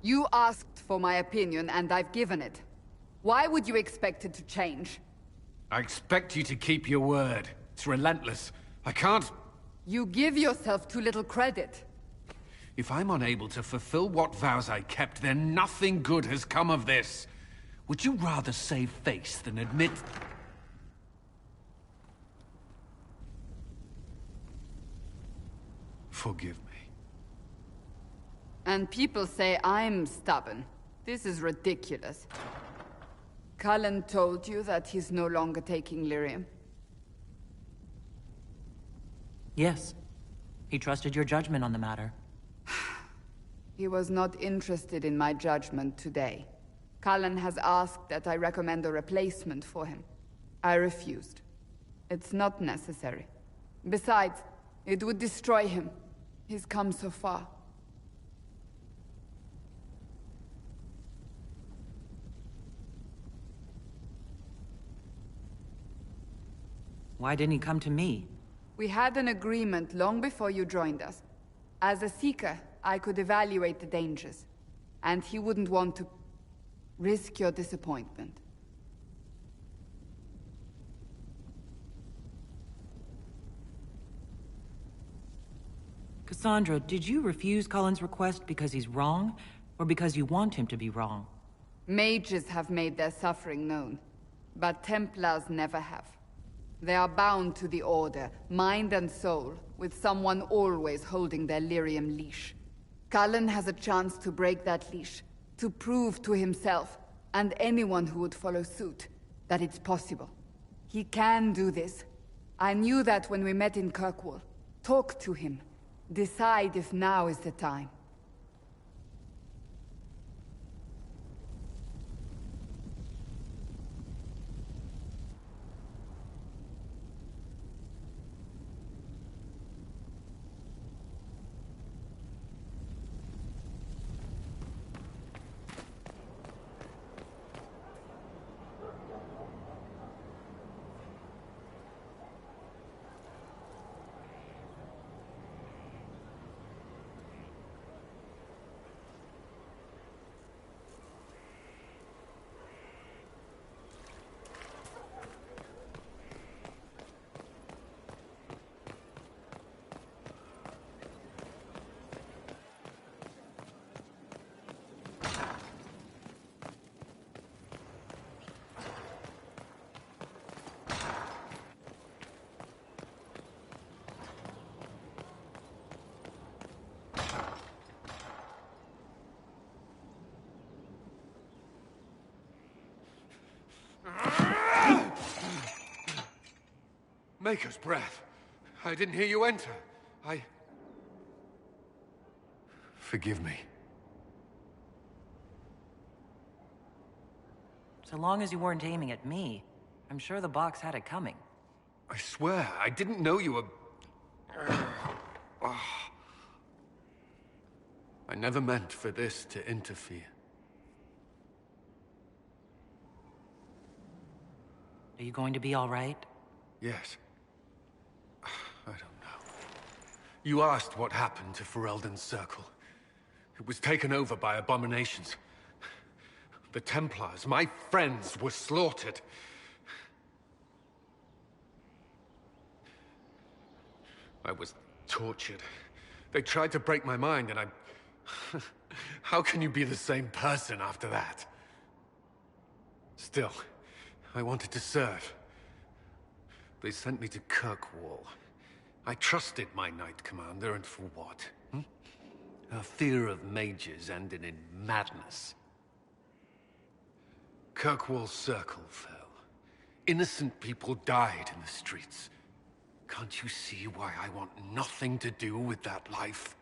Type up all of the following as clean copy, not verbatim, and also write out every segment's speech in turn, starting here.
You asked for my opinion, and I've given it. Why would you expect it to change? I expect you to keep your word. It's relentless. I can't... You give yourself too little credit. If I'm unable to fulfill what vows I kept, then nothing good has come of this. Would you rather save face than admit... Forgive me. And people say I'm stubborn. This is ridiculous. Cullen told you that he's no longer taking lyrium? Yes. He trusted your judgment on the matter. He was not interested in my judgment today. Cullen has asked that I recommend a replacement for him. I refused. It's not necessary. Besides, it would destroy him. He's come so far. Why didn't he come to me? We had an agreement long before you joined us. As a Seeker, I could evaluate the dangers. And he wouldn't want to risk your disappointment. Cassandra, did you refuse Cullen's request because he's wrong, or because you want him to be wrong? Mages have made their suffering known, but Templars never have. They are bound to the Order, mind and soul, with someone always holding their lyrium leash. Cullen has a chance to break that leash, to prove to himself, and anyone who would follow suit, that it's possible. He can do this. I knew that when we met in Kirkwall. Talk to him. Decide if now is the time. Maker's breath. I didn't hear you enter. Forgive me. So long as you weren't aiming at me, I'm sure the box had it coming. I swear, I didn't know you were... I never meant for this to interfere. Are you going to be all right? Yes. I don't know. You asked what happened to Ferelden's Circle. It was taken over by abominations. The Templars, my friends, were slaughtered. I was tortured. They tried to break my mind, and I... How can you be the same person after that? Still, I wanted to serve. They sent me to Kirkwall. I trusted my Knight Commander, and for what? Her fear of mages ended in madness. Kirkwall Circle fell. Innocent people died in the streets. Can't you see why I want nothing to do with that life?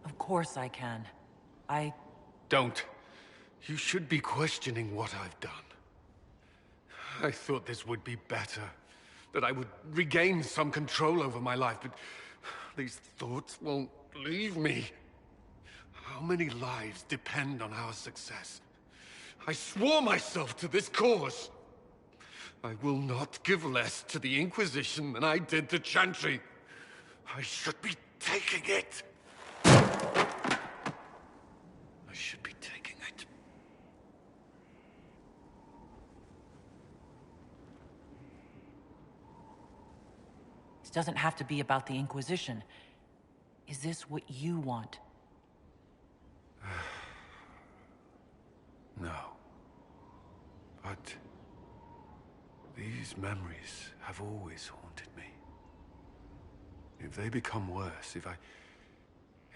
Of course I can. Don't. You should be questioning what I've done. I thought this would be better. That I would regain some control over my life, but these thoughts won't leave me. How many lives depend on our success? I swore myself to this cause. I will not give less to the Inquisition than I did to Chantry. I should be taking it. I should be taking it. This doesn't have to be about the Inquisition. Is this what you want? No. But these memories have always haunted me. If they become worse, if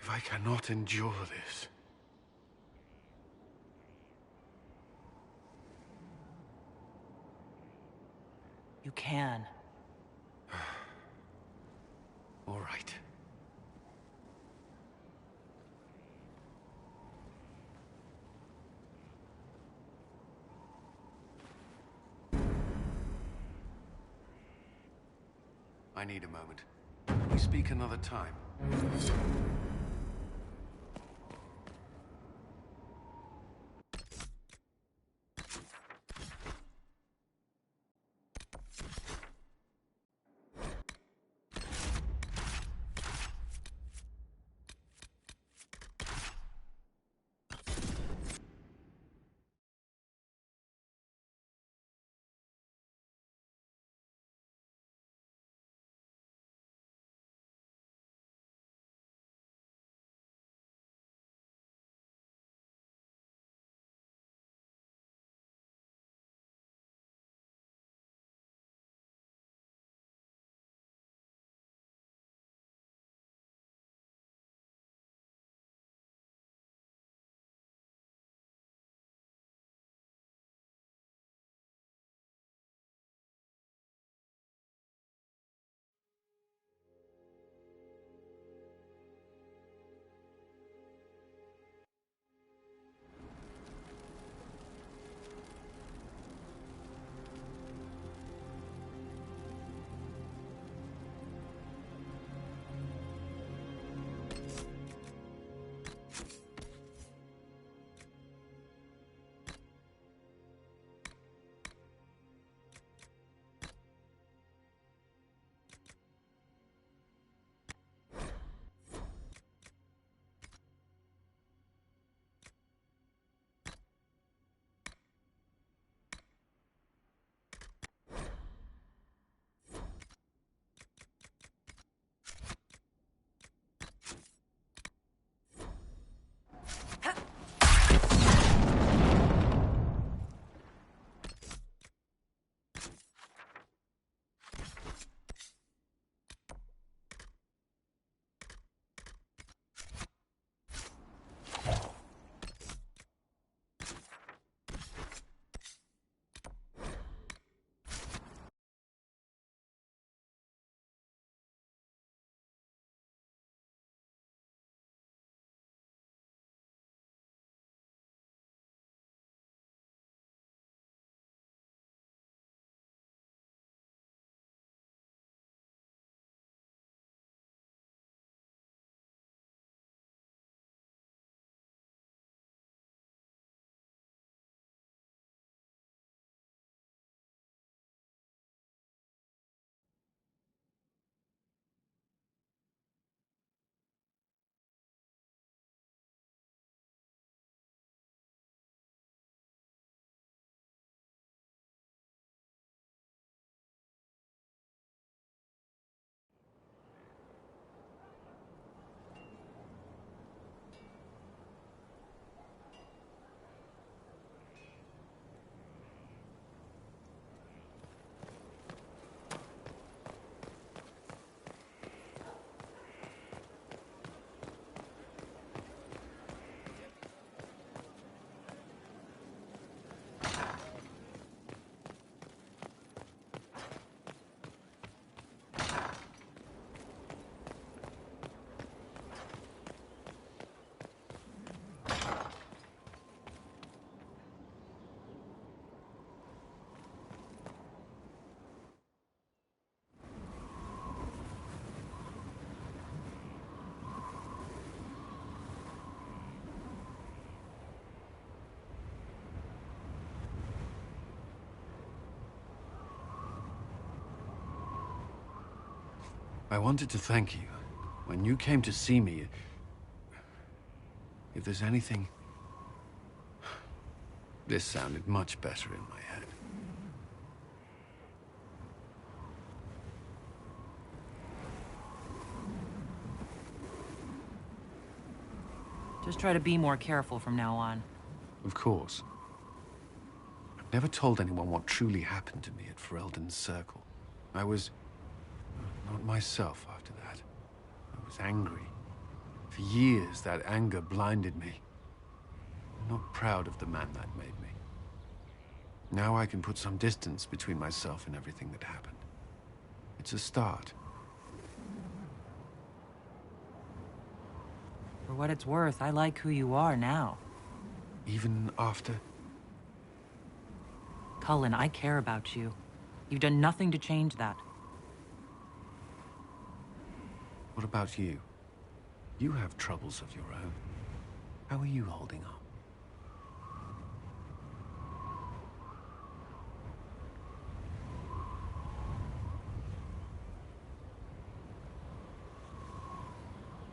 I cannot endure this... You can. All right. I need a moment. Can we speak another time? I wanted to thank you When you came to see me, if there's anything... This sounded much better in my head. Just try to be more careful from now on. Of course. I've never told anyone what truly happened to me at Ferelden's Circle. I was... not myself after that. I was angry. For years, that anger blinded me. I'm not proud of the man that made me. Now I can put some distance between myself and everything that happened. It's a start. For what it's worth, I like who you are now. Even after... Cullen, I care about you. You've done nothing to change that. What about you? You have troubles of your own. How are you holding up?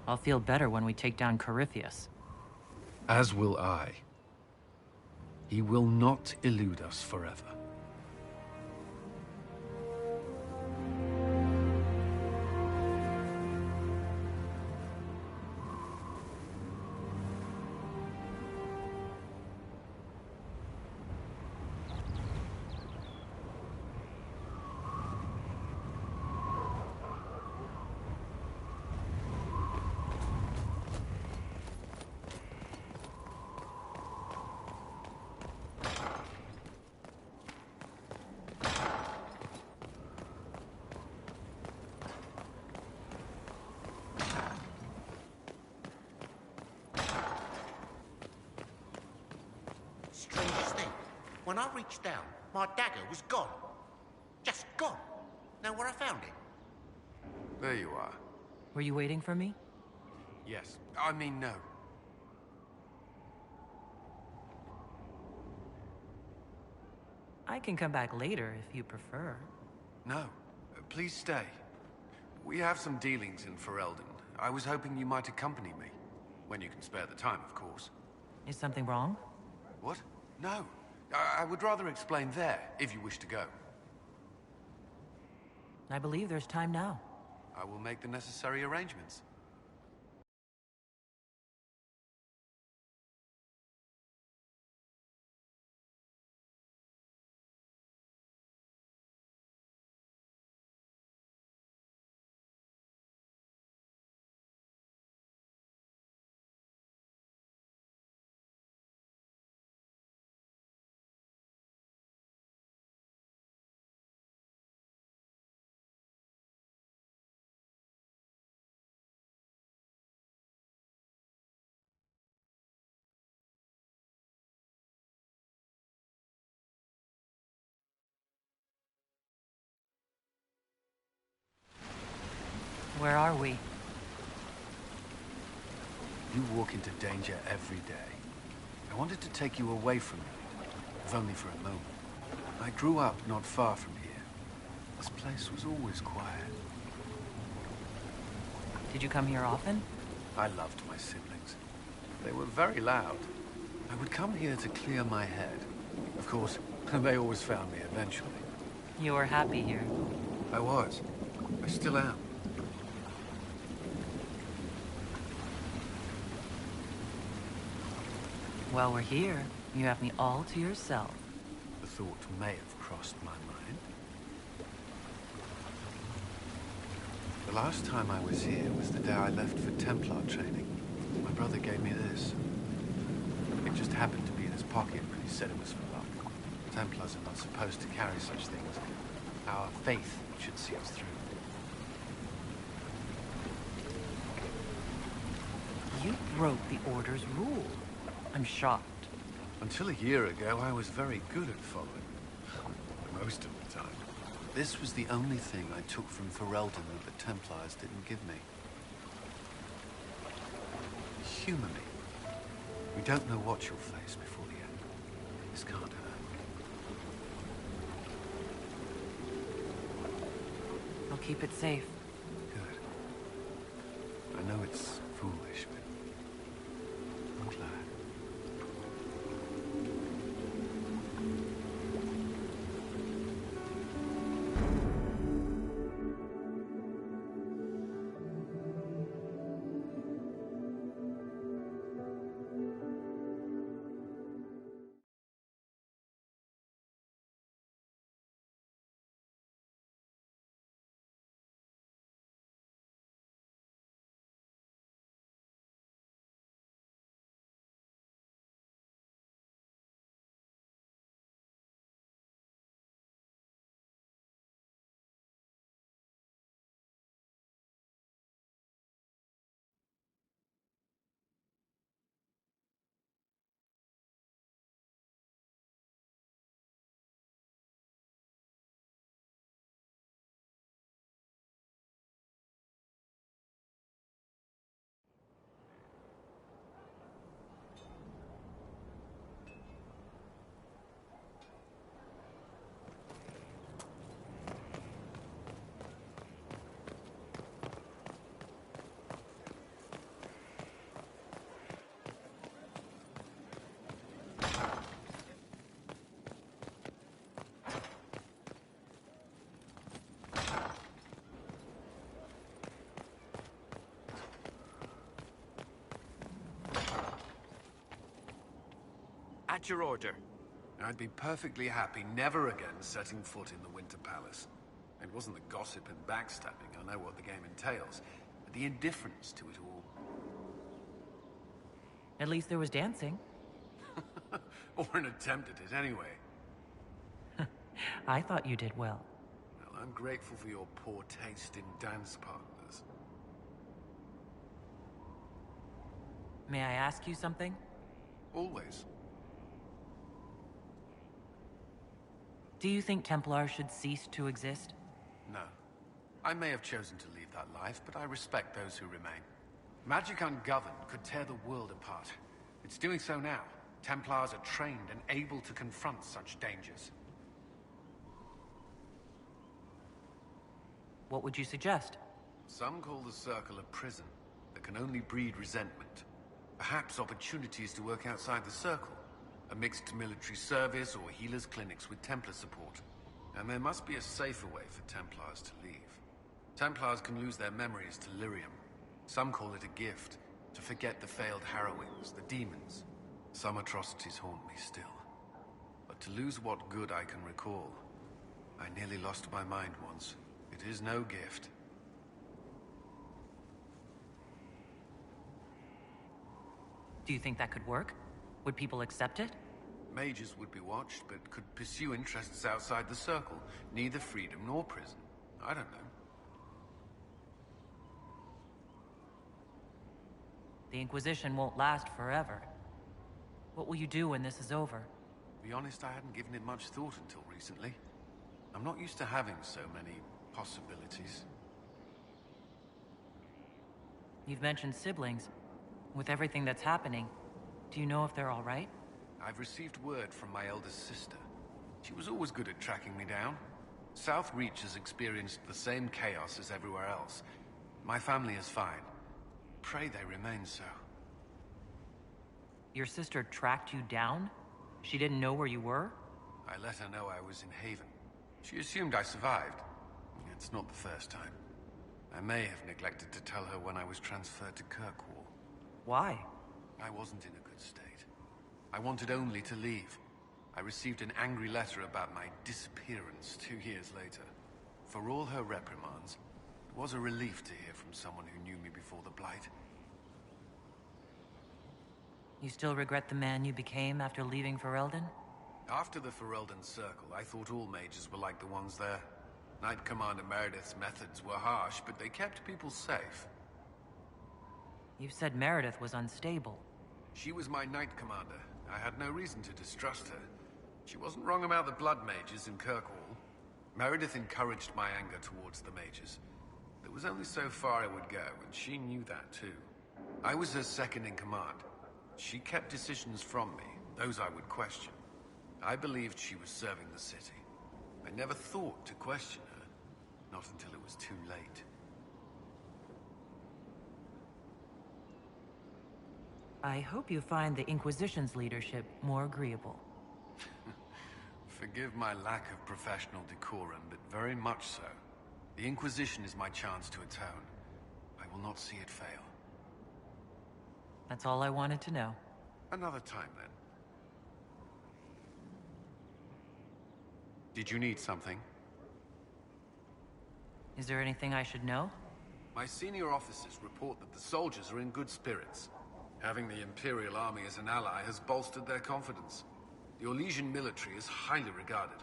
I'll feel better when we take down Corypheus. As will I. He will not elude us forever. Strangest thing, when I reached down, my dagger was gone. Just gone. Know where I found it? There you are. Were you waiting for me? Yes. I mean, no. I can come back later if you prefer. No. Please stay. We have some dealings in Ferelden. I was hoping you might accompany me. When you can spare the time, of course. Is something wrong? What? No. I would rather explain there, if you wish to go. I believe there's time now. I will make the necessary arrangements. Where are we? You walk into danger every day. I wanted to take you away from me, if only for a moment. I grew up not far from here. This place was always quiet. Did you come here often? I loved my siblings. They were very loud. I would come here to clear my head. Of course, they always found me eventually. You were happy here. I was. I still am. While we're here, you have me all to yourself. The thought may have crossed my mind. The last time I was here was the day I left for Templar training. My brother gave me this. It just happened to be in his pocket, but he said it was for luck. Templars are not supposed to carry such things. Our faith should see us through. You broke the Order's rule. I'm shocked. Until a year ago, I was very good at following. Most of the time. This was the only thing I took from Ferelden that the Templars didn't give me. Humor me. We don't know what you'll face before the end. This can't hurt. I'll keep it safe. Good. I know it's foolish, but I'm glad. At your order. I'd be perfectly happy never again setting foot in the Winter Palace. It wasn't the gossip and backstabbing, I know what the game entails, but the indifference to it all. At least there was dancing. Or an attempt at it, anyway. I thought you did well. Well, I'm grateful for your poor taste in dance partners. May I ask you something? Always. Do you think Templars should cease to exist? No. I may have chosen to leave that life, but I respect those who remain. Magic ungoverned could tear the world apart. It's doing so now. Templars are trained and able to confront such dangers. What would you suggest? Some call the Circle a prison that can only breed resentment. Perhaps opportunities to work outside the Circle. A mixed military service or healers' clinics with Templar support. And there must be a safer way for Templars to leave. Templars can lose their memories to lyrium. Some call it a gift, to forget the failed harrowings, the demons. Some atrocities haunt me still. But to lose what good I can recall, I nearly lost my mind once. It is no gift. Do you think that could work? Would people accept it? Mages would be watched, but could pursue interests outside the Circle. Neither freedom nor prison. I don't know. The Inquisition won't last forever. What will you do when this is over? To be honest, I hadn't given it much thought until recently. I'm not used to having so many possibilities. You've mentioned siblings. With everything that's happening, do you know if they're all right? I've received word from my eldest sister. She was always good at tracking me down. South Reach has experienced the same chaos as everywhere else. My family is fine. Pray they remain so. Your sister tracked you down? She didn't know where you were? I let her know I was in Haven. She assumed I survived. It's not the first time. I may have neglected to tell her when I was transferred to Kirkwall. Why? I wasn't in a good state. I wanted only to leave. I received an angry letter about my disappearance 2 years later. For all her reprimands, it was a relief to hear from someone who knew me before the Blight. You still regret the man you became after leaving Ferelden? After the Ferelden Circle, I thought all mages were like the ones there. Knight Commander Meredith's methods were harsh, but they kept people safe. You've said Meredith was unstable. She was my Knight Commander. I had no reason to distrust her. She wasn't wrong about the Blood Mages in Kirkwall. Meredith encouraged my anger towards the mages. There was only so far I would go, and she knew that too. I was her second in command. She kept decisions from me, those I would question. I believed she was serving the city. I never thought to question her, not until it was too late. I hope you find the Inquisition's leadership more agreeable. Forgive my lack of professional decorum, but very much so. The Inquisition is my chance to atone. I will not see it fail. That's all I wanted to know. Another time, then. Did you need something? Is there anything I should know? My senior officers report that the soldiers are in good spirits. Having the Imperial Army as an ally has bolstered their confidence. The Orlesian military is highly regarded.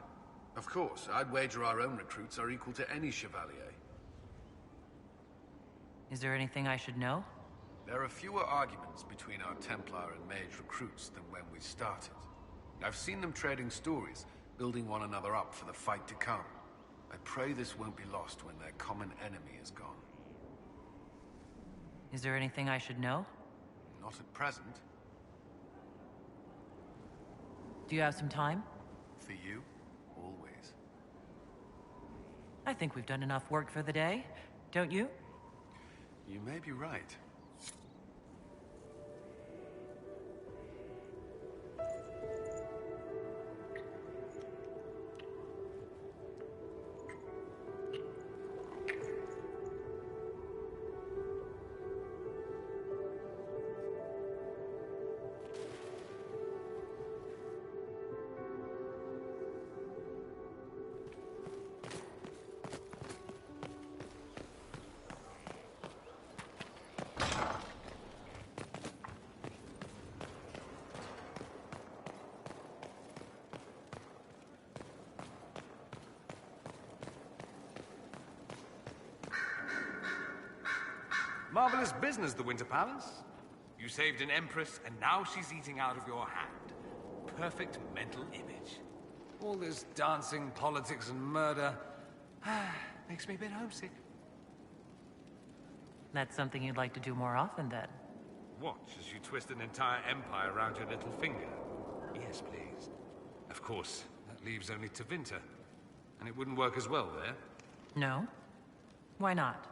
Of course, I'd wager our own recruits are equal to any Chevalier. Is there anything I should know? There are fewer arguments between our Templar and Mage recruits than when we started. I've seen them trading stories, building one another up for the fight to come. I pray this won't be lost when their common enemy is gone. Is there anything I should know? Not at present. Do you have some time? For you, always. I think we've done enough work for the day, don't you? You may be right. Marvelous business, the Winter Palace. You saved an empress, and now she's eating out of your hand. Perfect mental image. All this dancing, politics, and murder makes me a bit homesick. That's something you'd like to do more often, then? Watch as you twist an entire empire around your little finger. Yes, please. Of course, that leaves only Tevinter. And it wouldn't work as well there. No? Why not?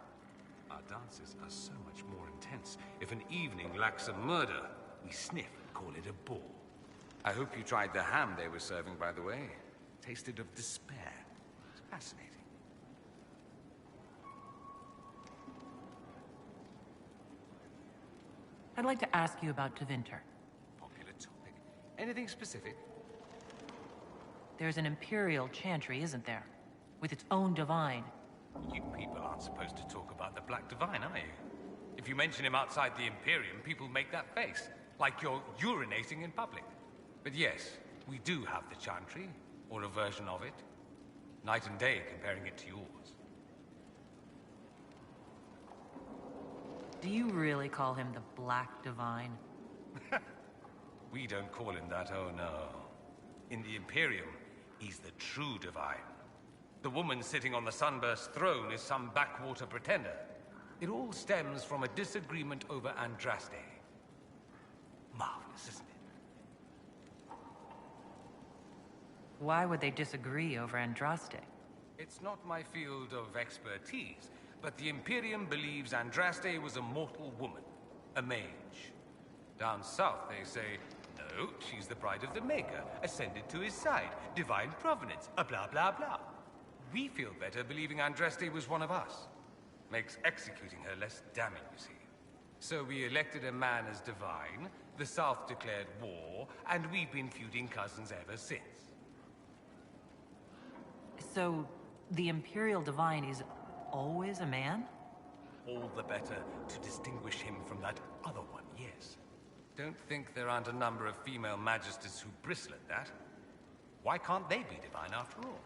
Our dances are so much more intense. If an evening lacks a murder, we sniff and call it a ball. I hope you tried the ham they were serving, by the way. Tasted of despair. It's fascinating. I'd like to ask you about Tevinter. Popular topic. Anything specific? There's an Imperial chantry, isn't there? With its own divine. You people aren't supposed to talk about the Black Divine, are you? If you mention him outside the Imperium, people make that face. Like you're urinating in public. But yes, we do have the chantry, or a version of it. Night and day comparing it to yours. Do you really call him the Black Divine? We don't call him that, oh no. In the Imperium, he's the true divine. The woman sitting on the Sunburst throne is some backwater pretender. It all stems from a disagreement over Andraste. Marvelous, isn't it? Why would they disagree over Andraste? It's not my field of expertise, but the Imperium believes Andraste was a mortal woman, a mage. Down south, they say, no, she's the bride of the Maker, ascended to his side, divine provenance, a blah blah blah. We feel better believing Andraste was one of us. Makes executing her less damning, you see. So we elected a man as divine, the South declared war, and we've been feuding cousins ever since. So, the Imperial Divine is always a man? All the better to distinguish him from that other one, yes. Don't think there aren't a number of female magisters who bristle at that. Why can't they be divine after all?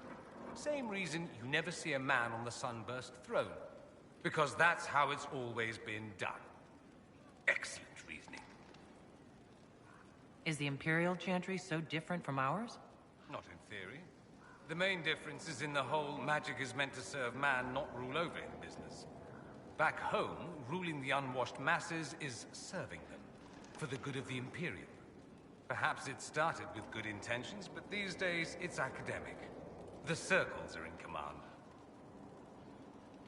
Same reason you never see a man on the Sunburst throne. Because that's how it's always been done. Excellent reasoning. Is the Imperial chantry so different from ours? Not in theory. The main difference is in the whole magic is meant to serve man, not rule over him business. Back home, ruling the unwashed masses is serving them, for the good of the Imperium. Perhaps it started with good intentions, but these days it's academic. The circles are in command.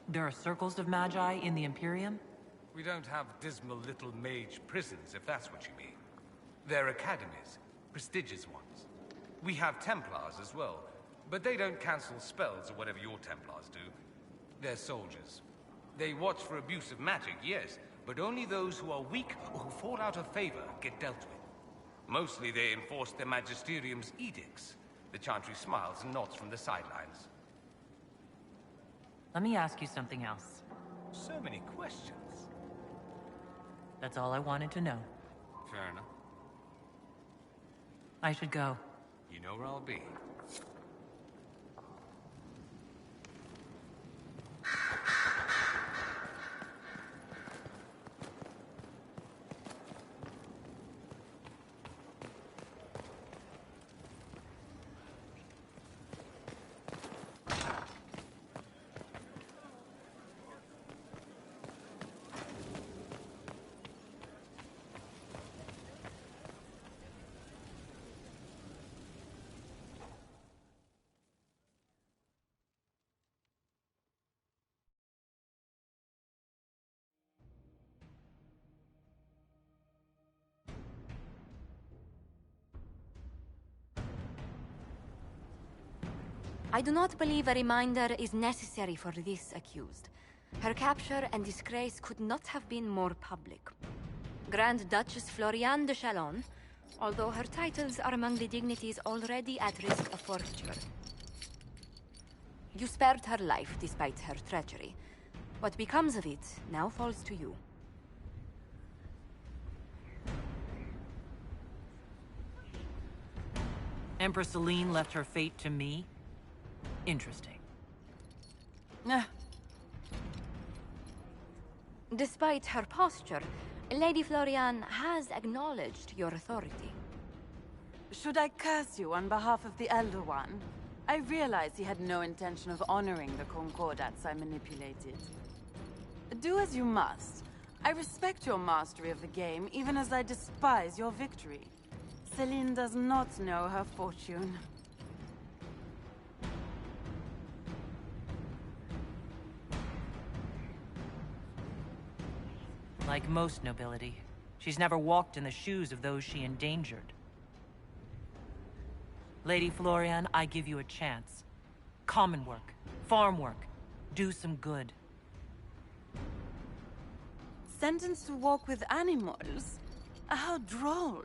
There are circles of Magi in the Imperium? We don't have dismal little mage prisons, if that's what you mean. They're academies, prestigious ones. We have Templars as well, but they don't cancel spells or whatever your Templars do. They're soldiers. They watch for abuse of magic, yes, but only those who are weak or who fall out of favor get dealt with. Mostly they enforce their magisterium's edicts. The Chantry smiles and nods from the sidelines. Let me ask you something else. So many questions. That's all I wanted to know. Fair enough. I should go. You know where I'll be. I do not believe a reminder is necessary for this accused. Her capture and disgrace could not have been more public. Grand Duchess Floriane de Chalon, although her titles are among the dignities already at risk of forfeiture. You spared her life despite her treachery. What becomes of it now falls to you. Empress Celine left her fate to me? Interesting. Despite her posture, Lady Floriane has acknowledged your authority. Should I curse you on behalf of the Elder One? I realize he had no intention of honoring the concordats I manipulated. Do as you must. I respect your mastery of the game, even as I despise your victory. Celine does not know her fortune. Like most nobility, she's never walked in the shoes of those she endangered. Lady Floriane, I give you a chance. Common work, farm work, do some good. Sentenced to walk with animals? How droll.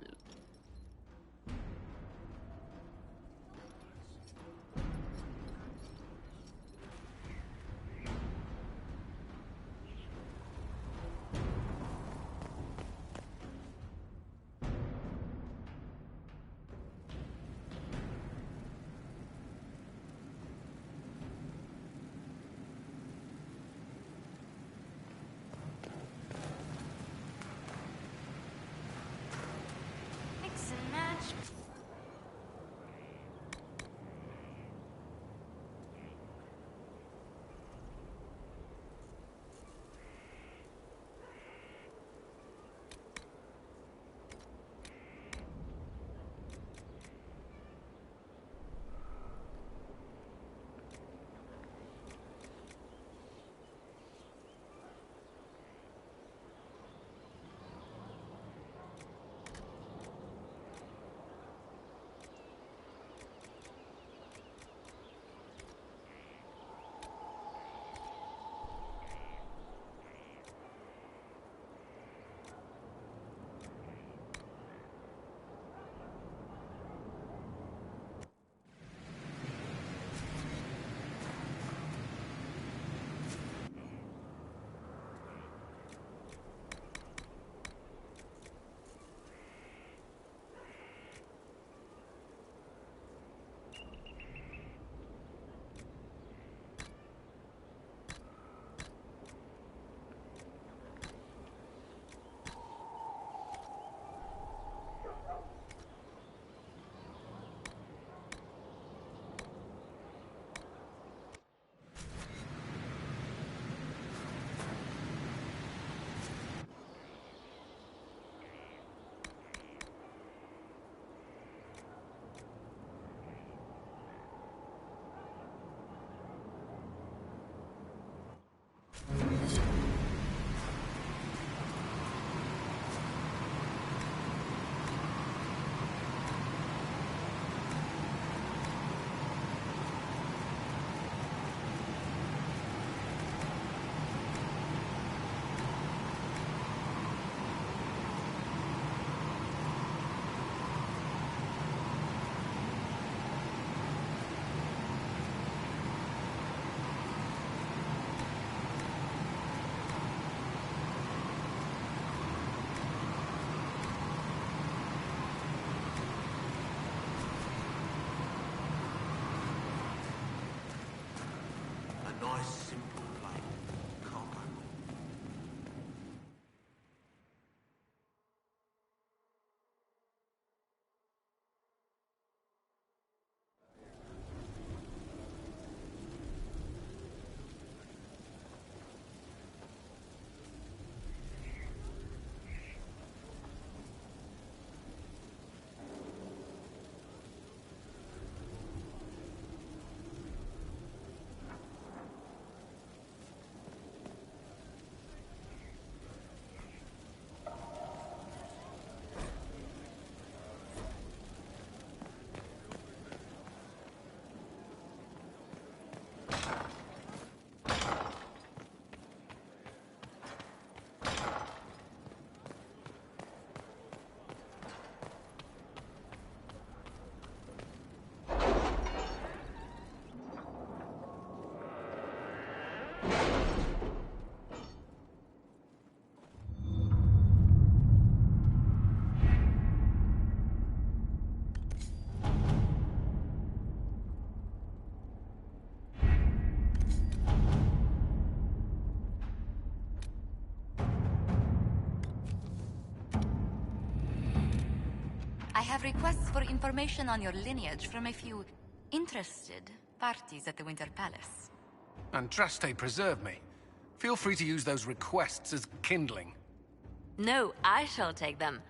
have requests for information on your lineage from a few interested parties at the Winter Palace. Andraste preserve me. Feel free to use those requests as kindling. No, I shall take them.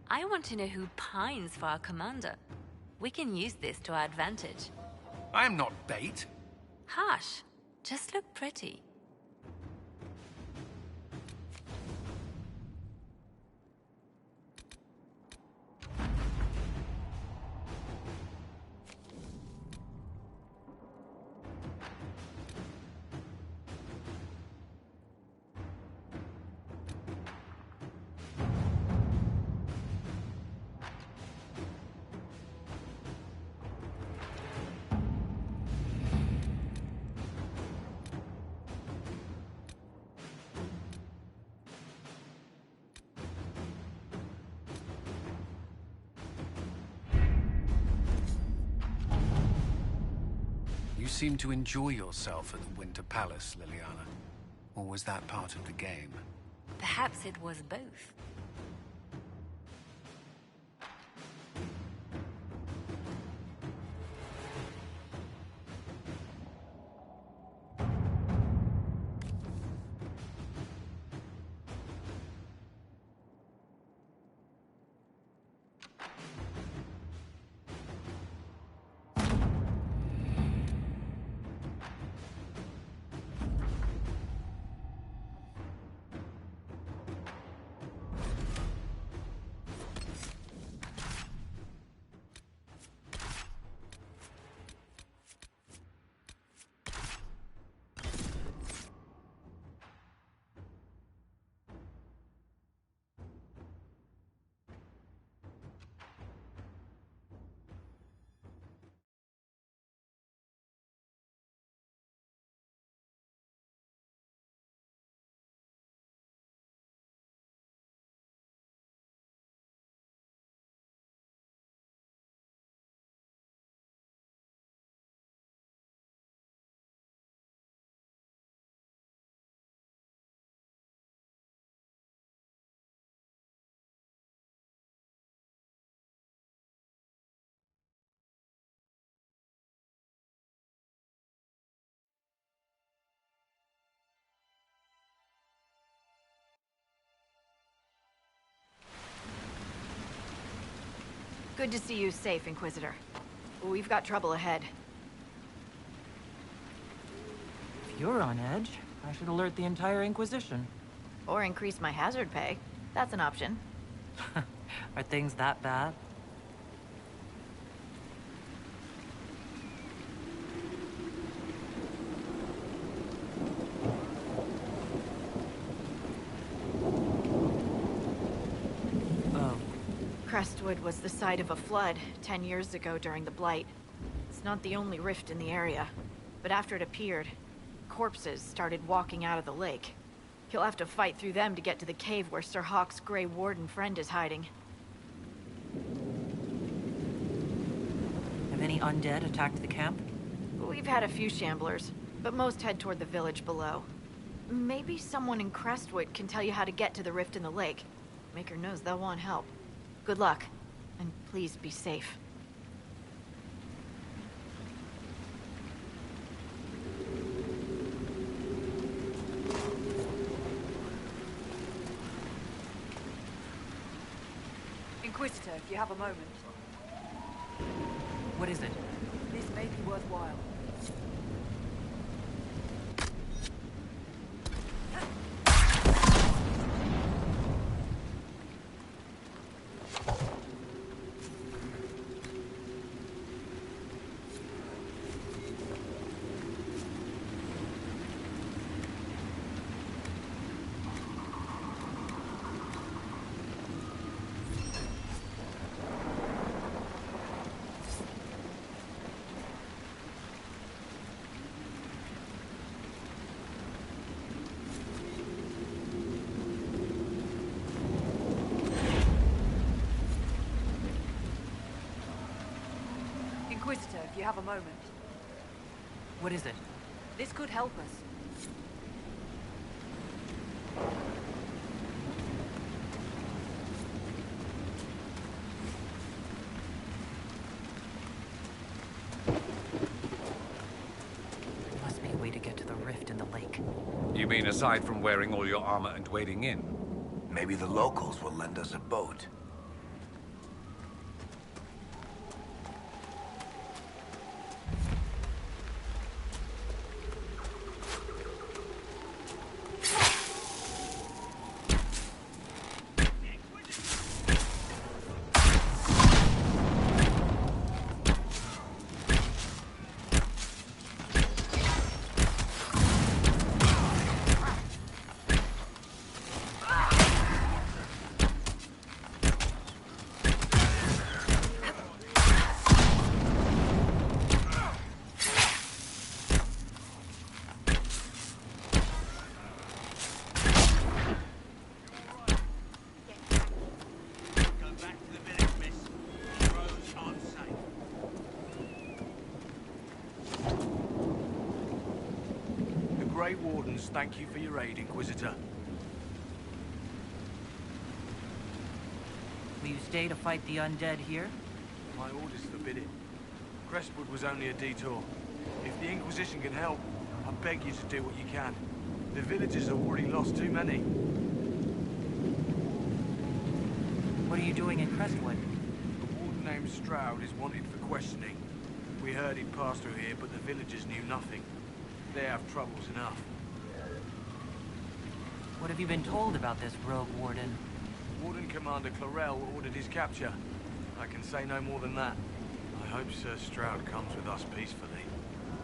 I want to know who pines for our commander. We can use this to our advantage. I am not bait. Harsh. Just look pretty. You seem to enjoy yourself at the Winter Palace, Liliana. Or was that part of the game? Perhaps it was both. Good to see you safe, Inquisitor. We've got trouble ahead. If you're on edge, I should alert the entire Inquisition. Or increase my hazard pay. That's an option. Are things that bad? Crestwood was the site of a flood 10 years ago during the Blight. It's not the only rift in the area, but after it appeared, corpses started walking out of the lake. You'll have to fight through them to get to the cave where Sir Hawk's Grey Warden friend is hiding. Have any undead attacked the camp? We've had a few shamblers, but most head toward the village below. Maybe someone in Crestwood can tell you how to get to the rift in the lake. Maker knows they'll want help. Good luck, and please be safe. Inquisitor, if you have a moment. What is it? This may be worthwhile. Inquisitor, if you have a moment. What is it? This could help us. aside from wearing all your armor and wading in. Maybe the locals will lend us a boat. Grey Wardens, thank you for your aid, Inquisitor. Will you stay to fight the undead here? My orders forbid it. Crestwood was only a detour. If the Inquisition can help, I beg you to do what you can. The villagers have already lost too many. What are you doing in Crestwood? A warden named Stroud is wanted for questioning. We heard he'd passed through here, but the villagers knew nothing. They have troubles enough. What have you been told about this rogue warden? Warden Commander Clarel ordered his capture. I can say no more than that. I hope Sir Stroud comes with us peacefully.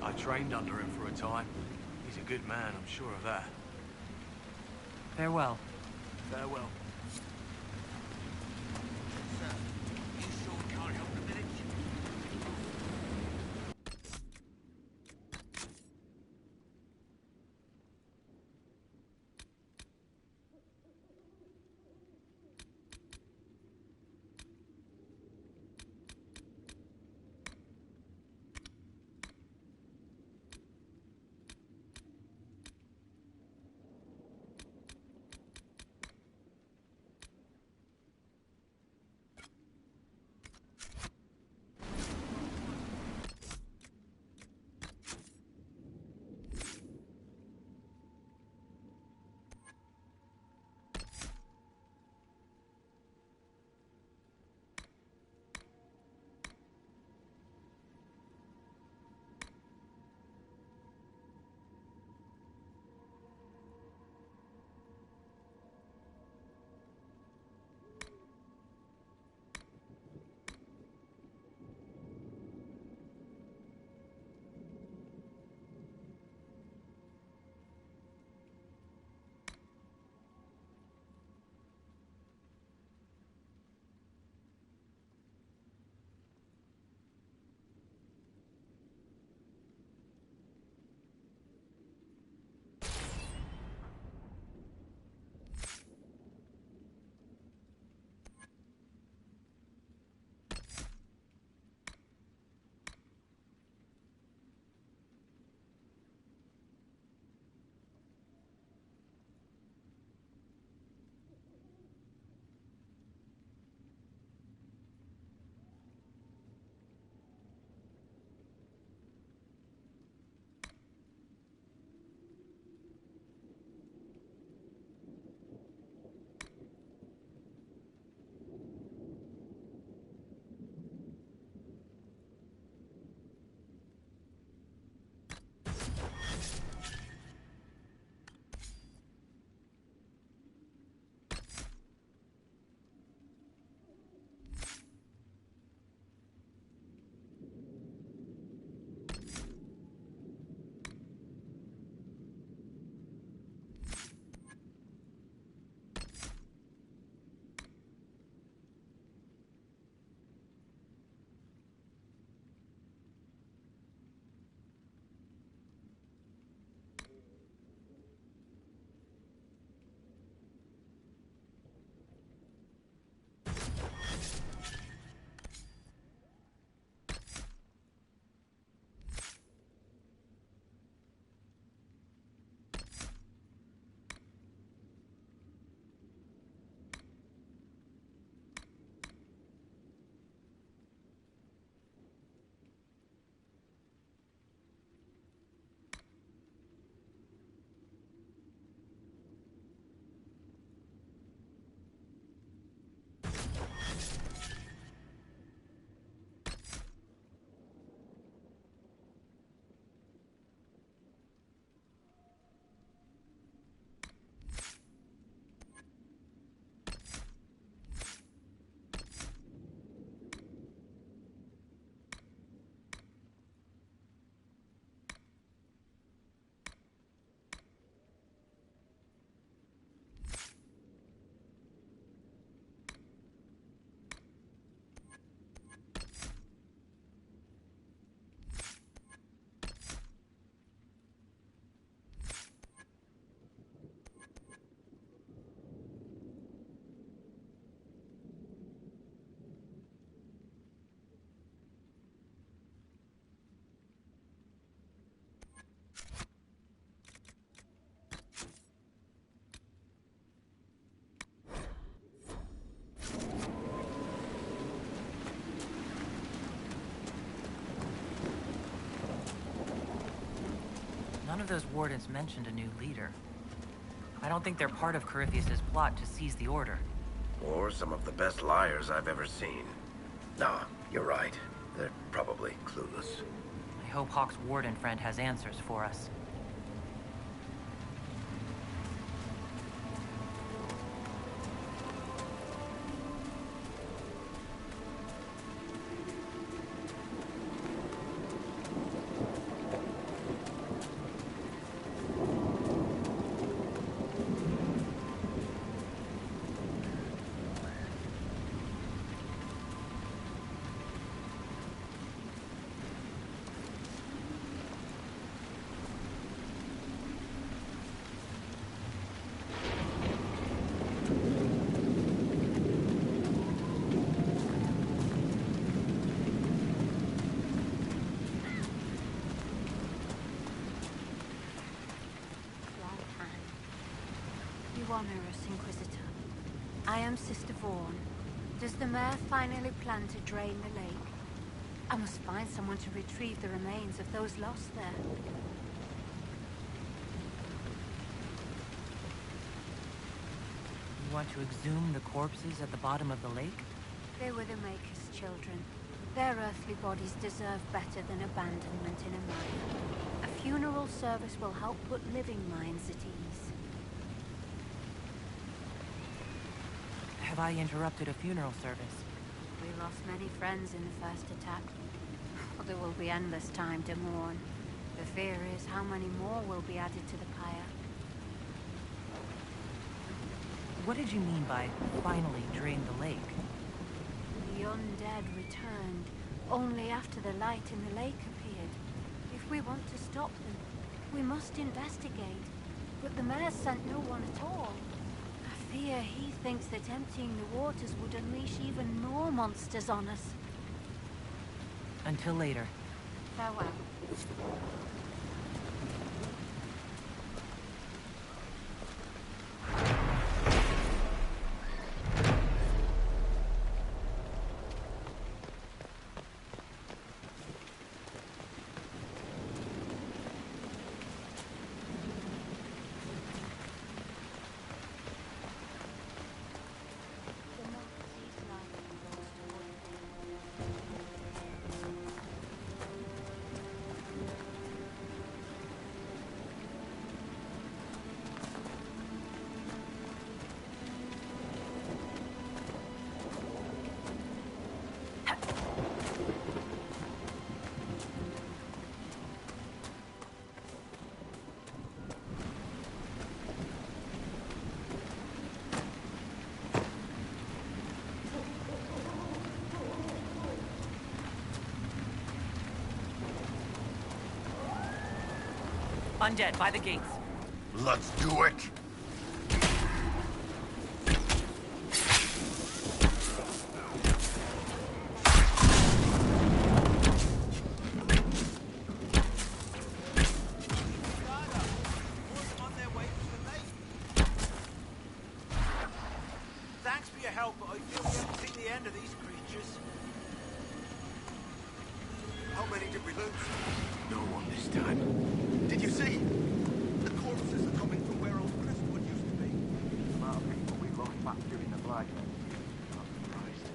I trained under him for a time. He's a good man, I'm sure of that. Farewell. Farewell. Sir, you sure can't help the village? those wardens mentioned a new leader. I don't think they're part of Corypheus's plot to seize the Order. Or some of the best liars I've ever seen. Nah, you're right. They're probably clueless. I hope Hawk's warden friend has answers for us. Honor us, Inquisitor. I am Sister Vaughn. Does the mayor finally plan to drain the lake? I must find someone to retrieve the remains of those lost there. You want to exhume the corpses at the bottom of the lake? They were the Maker's children. Their earthly bodies deserve better than abandonment in a mine. A funeral service will help put living minds at ease. Have I interrupted a funeral service? We lost many friends in the first attack. There will be endless time to mourn. The fear is how many more will be added to the pyre. What did you mean by finally drain the lake? The undead returned only after the light in the lake appeared. If we want to stop them, we must investigate. But the mayor sent no one at all. I fear he thinks that emptying the waters would unleash even more monsters on us. Until later. Farewell. Undead, by the gates. Let's do it! Thanks for your help, but I feel we haven't seen the end of these creatures. How many did we lose? No one this time. Did you see? The corpses are coming from where old Crestwood used to be. The amount of people we lost back during the blight. Not surprised.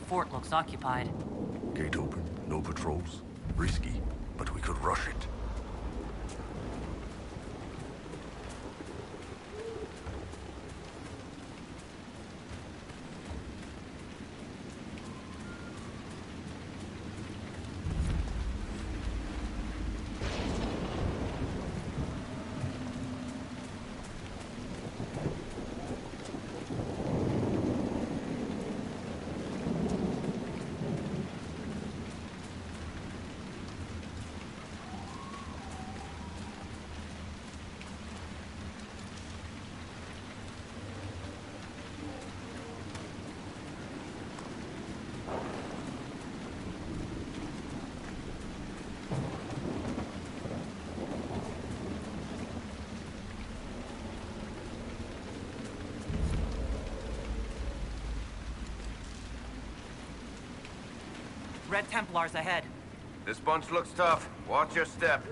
Fort looks occupied. Gate open, no patrols. Risky, but we could rush it. Red Templars ahead. This bunch looks tough. Watch your step.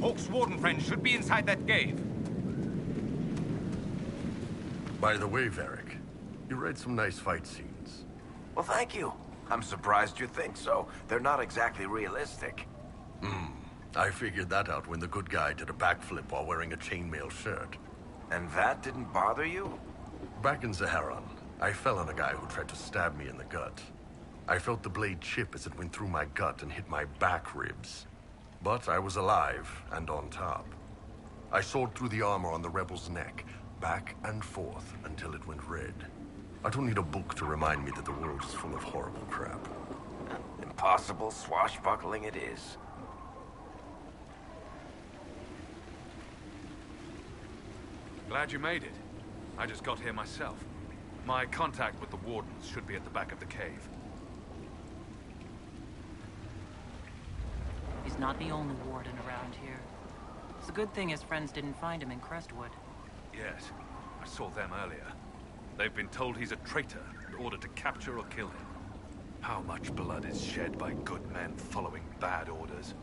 Hawk's warden friend should be inside that cave. By the way, Varric, you write some nice fight scenes. Well, thank you. I'm surprised you think so. They're not exactly realistic. I figured that out when the good guy did a backflip while wearing a chainmail shirt. And that didn't bother you? Back in Zaharon, I fell on a guy who tried to stab me in the gut. I felt the blade chip as it went through my gut and hit my back ribs. But I was alive and on top. I sawed through the armor on the rebel's neck, back and forth until it went red. I don't need a book to remind me that the world is full of horrible crap. Impossible swashbuckling it is. Glad you made it. I just got here myself. My contact with the wardens should be at the back of the cave. He's not the only warden around here. It's a good thing his friends didn't find him in Crestwood. Yes, I saw them earlier. They've been told he's a traitor and ordered to capture or kill him. How much blood is shed by good men following bad orders?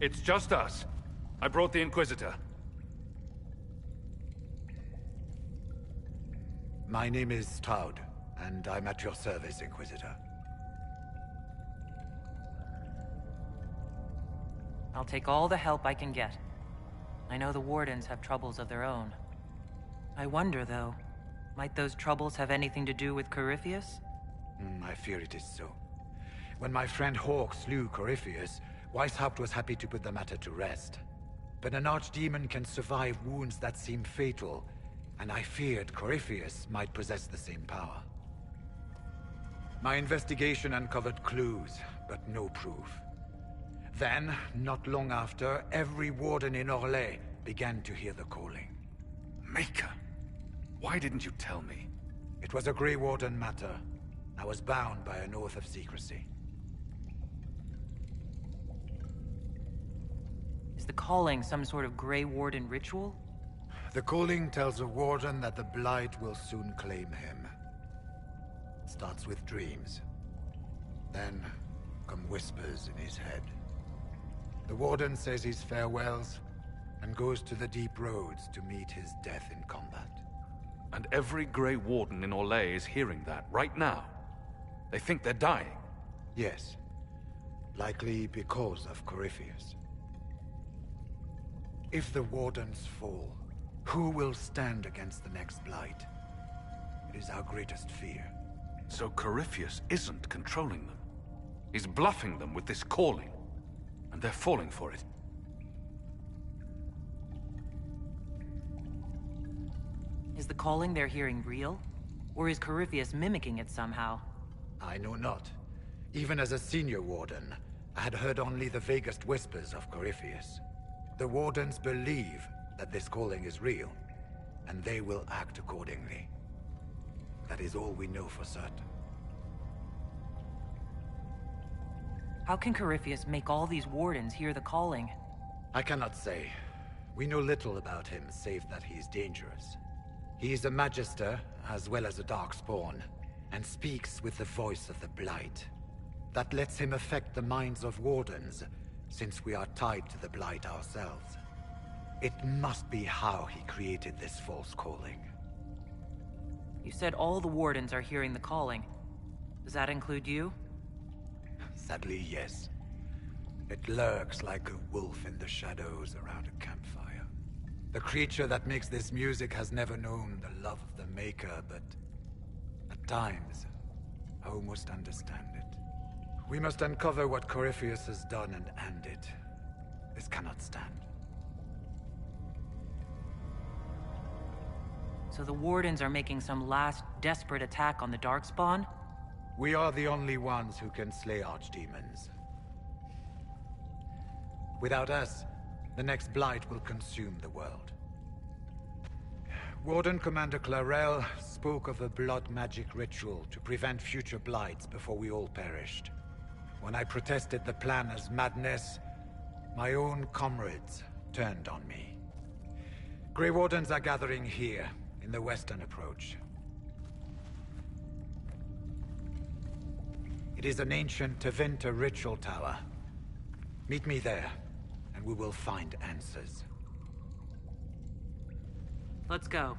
It's just us. I brought the Inquisitor. My name is Stroud, and I'm at your service, Inquisitor. I'll take all the help I can get. I know the Wardens have troubles of their own. I wonder, though, might those troubles have anything to do with Corypheus? I fear it is so. When my friend Hawke slew Corypheus, Weishaupt was happy to put the matter to rest. But an archdemon can survive wounds that seem fatal, and I feared Corypheus might possess the same power. My investigation uncovered clues, but no proof. Then, not long after, every warden in Orlais began to hear the calling. Maker? Why didn't you tell me? It was a Grey Warden matter. I was bound by an oath of secrecy. Is the calling some sort of Grey Warden ritual? The calling tells a warden that the Blight will soon claim him. It starts with dreams. Then come whispers in his head. The warden says his farewells and goes to the deep roads to meet his death in combat. And every Grey Warden in Orlais is hearing that right now. They think they're dying. Yes. Likely because of Corypheus. If the Wardens fall, who will stand against the next Blight? It is our greatest fear. So Corypheus isn't controlling them. He's bluffing them with this calling. And they're falling for it. Is the calling they're hearing real? Or is Corypheus mimicking it somehow? I know not. Even as a senior warden, I had heard only the vaguest whispers of Corypheus. The Wardens believe that this calling is real, and they will act accordingly. That is all we know for certain. How can Corypheus make all these Wardens hear the calling? I cannot say. We know little about him, save that he is dangerous. He is a Magister, as well as a Darkspawn, and speaks with the voice of the Blight. That lets him affect the minds of Wardens, since we are tied to the Blight ourselves. It must be how he created this false calling. You said all the Wardens are hearing the calling. Does that include you? Sadly, yes. It lurks like a wolf in the shadows around a campfire. The creature that makes this music has never known the love of the Maker, but at times, I almost understand it. We must uncover what Corypheus has done and end it. This cannot stand. So the Wardens are making some last desperate attack on the Darkspawn? We are the only ones who can slay archdemons. Without us, the next Blight will consume the world. Warden Commander Clarel spoke of a blood magic ritual to prevent future Blights before we all perished. When I protested the plan as madness, my own comrades turned on me. Grey Wardens are gathering here, in the western approach. It is an ancient Tevinter ritual tower. Meet me there, and we will find answers. Let's go.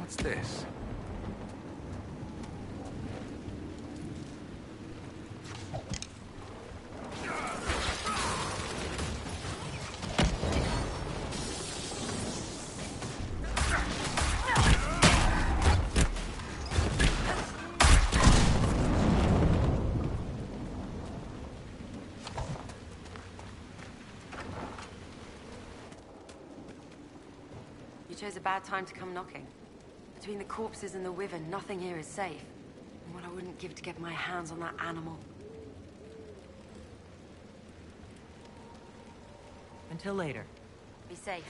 What's this? You chose a bad time to come knocking. Between the corpses and the Wyvern, nothing here is safe. And what I wouldn't give to get my hands on that animal. Until later. Be safe.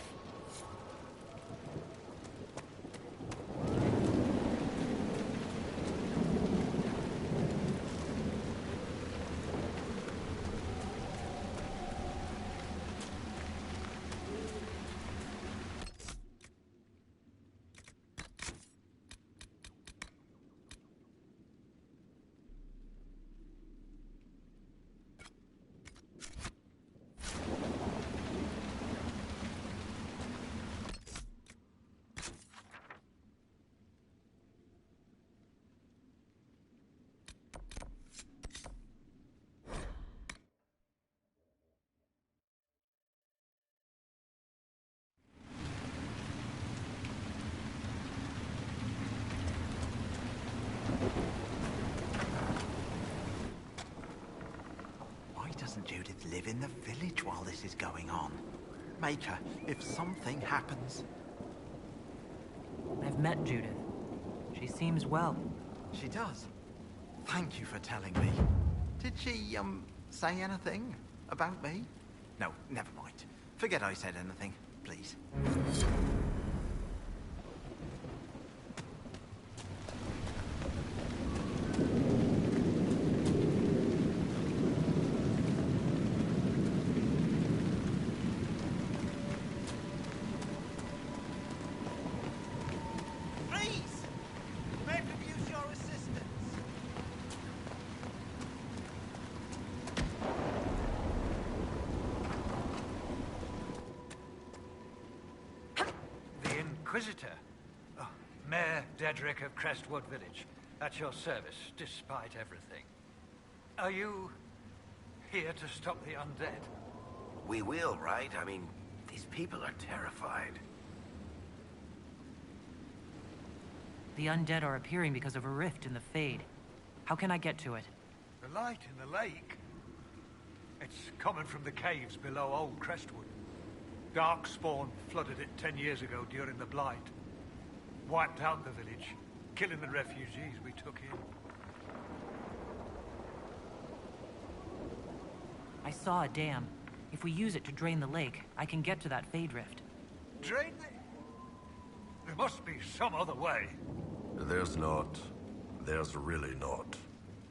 Why doesn't Judith live in the village while this is going on? Make her, if something happens. I've met Judith. She seems well. She does. Thank you for telling me. Did she, say anything about me? No, never mind. Forget I said anything, please. Inquisitor. Oh, Mayor Dedrick of Crestwood Village. At your service, despite everything. Are you here to stop the undead? We will, right? I mean, these people are terrified. The undead are appearing because of a rift in the Fade. How can I get to it? The light in the lake? It's coming from the caves below Old Crestwood. Darkspawn flooded it 10 years ago during the Blight. Wiped out the village, killing the refugees we took in. I saw a dam. If we use it to drain the lake, I can get to that Fade Rift. Drain the... There must be some other way. There's not. There's really not.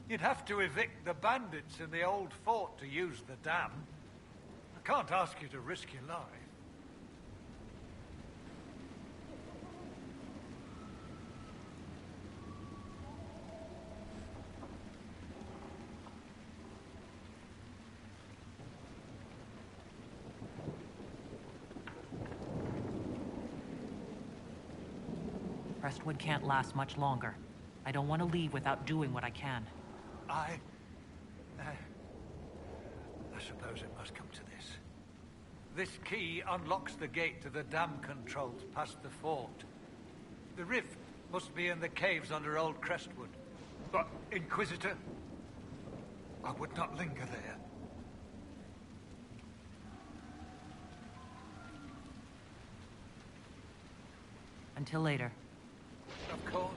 You'd have to evict the bandits in the old fort to use the dam. I can't ask you to risk your life. Crestwood can't last much longer. I don't want to leave without doing what I can. I suppose it must come to this. This key unlocks the gate to the dam controls past the fort. The rift must be in the caves under Old Crestwood. But, Inquisitor, I would not linger there. Until later. Of course.